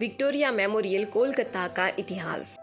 Victoria memorial Kolkata का इतिहास।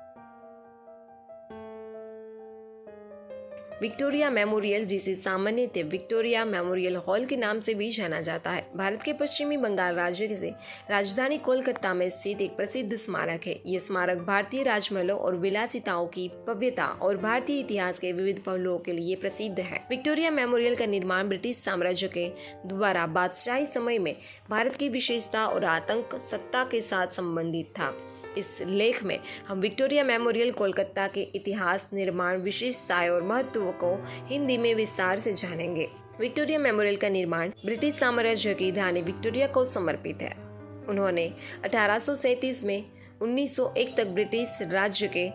Victoria memorial, जिसे सामान्यतः विक्टोरिया मेमोरियल हॉल के नाम से भी जाना जाता है, भारत के पश्चिमी बंगाल राज्य से राजधानी कोलकाता में स्थित एक प्रसिद्ध स्मारक है। ये स्मारक भारतीय राजमहलों और विलासिताओं की भव्यता और भारतीय इतिहास के विविध पहलुओं के लिए प्रसिद्ध है। विक्टोरिया मेमोरियल का निर्माण ब्रिटिश साम्राज्य के द्वारा बादशाही समय में भारत की विशेषता और आतंक सत्ता के साथ संबंधित था। इस लेख में हम विक्टोरिया मेमोरियल कोलकाता के इतिहास, निर्माण, विशेषताएं और महत्व को हिंदी में विस्तार से जानेंगे। विक्टोरिया मेमोरियल का निर्माण ब्रिटिश साम्राज्य की रानी विक्टोरिया को समर्पित है। उन्होंने 1837 में 1901 तक ब्रिटिश राज्य के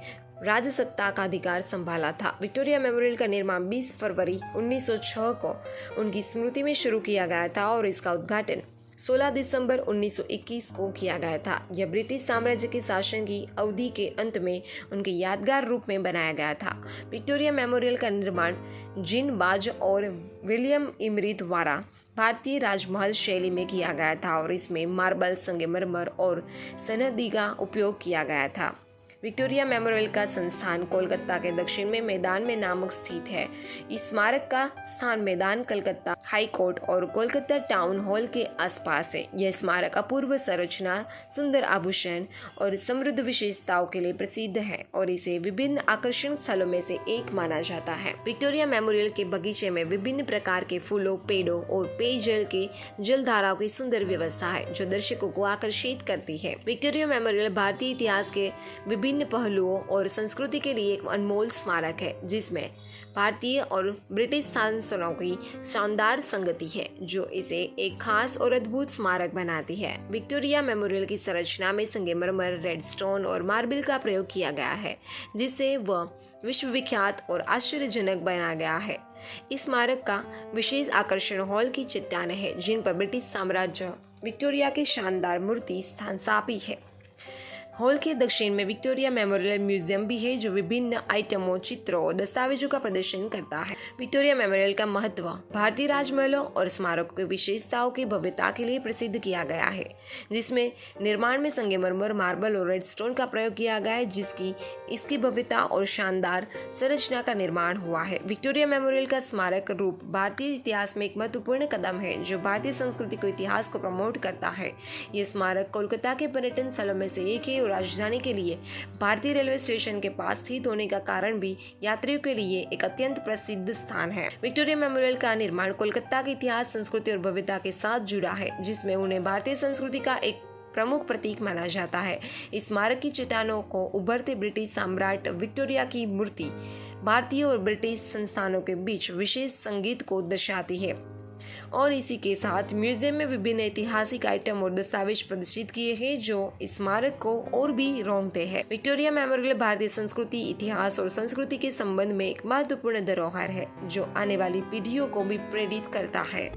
राजसत्ता का अधिकार संभाला था। विक्टोरिया मेमोरियल का निर्माण 20 फरवरी 1906 को उनकी स्मृति में शुरू किया गया था और इसका उद्घाटन 16 दिसंबर 1921 को किया गया था। यह ब्रिटिश साम्राज्य के शासन की अवधि के अंत में उनके यादगार रूप में बनाया गया था। विक्टोरिया मेमोरियल का निर्माण जीन बाज और विलियम इमरी द्वारा भारतीय राजमहल शैली में किया गया था और इसमें मार्बल, संगमरमर और सनदी का उपयोग किया गया था। विक्टोरिया मेमोरियल का संस्थान कोलकाता के दक्षिण में मैदान में नामक स्थित है। इस स्मारक का स्थान मैदान, कलकत्ता हाई कोर्ट और कोलकाता टाउन हॉल के आसपास है। यह स्मारक अपूर्व संरचना, सुंदर आभूषण और समृद्ध विशेषताओं के लिए प्रसिद्ध है और इसे विभिन्न आकर्षण स्थलों में से एक माना जाता है। विक्टोरिया मेमोरियल के बगीचे में विभिन्न प्रकार के फूलों, पेड़ों और पेयजल के जलधाराओं की सुंदर व्यवस्था है जो दर्शकों को आकर्षित करती है। विक्टोरिया मेमोरियल भारतीय इतिहास के विभिन्न पहलुओं और संस्कृति के लिए एक अनमोल स्मारक है, जिसमें भारतीय और ब्रिटिश शासनों की शानदार संगति है जो इसे एक खास और अद्भुत स्मारक बनाती है। विक्टोरिया मेमोरियल की संरचना में संगमरमर, रेड स्टोन और मार्बल का प्रयोग किया गया है, जिससे वह विश्वविख्यात और आश्चर्यजनक बना गया है। इस स्मारक का विशेष आकर्षण हॉल की चट्टानें हैं, जिन पर ब्रिटिश साम्राज्य विक्टोरिया की शानदार मूर्ति स्थापित है। हॉल के दक्षिण में विक्टोरिया मेमोरियल म्यूजियम भी है जो विभिन्न आइटमों, चित्रों और दस्तावेजों का प्रदर्शन करता है। विक्टोरिया मेमोरियल का महत्व भारतीय राजमहलों और स्मारकों की विशेषताओं की भव्यता के लिए प्रसिद्ध किया गया है, जिसमें निर्माण में संगमरमर, मार्बल और रेड स्टोन का प्रयोग किया गया है, जिसकी इसकी भव्यता और शानदार संरचना का निर्माण हुआ है। विक्टोरिया मेमोरियल का स्मारक रूप भारतीय इतिहास में एक महत्वपूर्ण कदम है जो भारतीय संस्कृति को इतिहास को प्रमोट करता है। ये स्मारक कोलकाता के पर्यटन स्थलों में से एक है और राजधानी के लिए भारतीय रेलवे स्टेशन के पास स्थित होने का कारण भी यात्रियों के लिए एक अत्यंत प्रसिद्ध स्थान है। विक्टोरिया मेमोरियल का निर्माण कोलकाता के इतिहास, संस्कृति और भव्यता के साथ जुड़ा है, जिसमें उन्हें भारतीय संस्कृति का एक प्रमुख प्रतीक माना जाता है। इस स्मारक की चट्टानों को उभरते ब्रिटिश सम्राट विक्टोरिया की मूर्ति भारतीय और ब्रिटिश संस्थानों के बीच विशेष संगीत को दर्शाती है और इसी के साथ म्यूजियम में विभिन्न ऐतिहासिक आइटम और दस्तावेज प्रदर्शित किए हैं जो इस स्मारक को और भी रौंदते हैं। विक्टोरिया मेमोरियल भारतीय संस्कृति, इतिहास और संस्कृति के संबंध में एक महत्वपूर्ण धरोहर है जो आने वाली पीढ़ियों को भी प्रेरित करता है।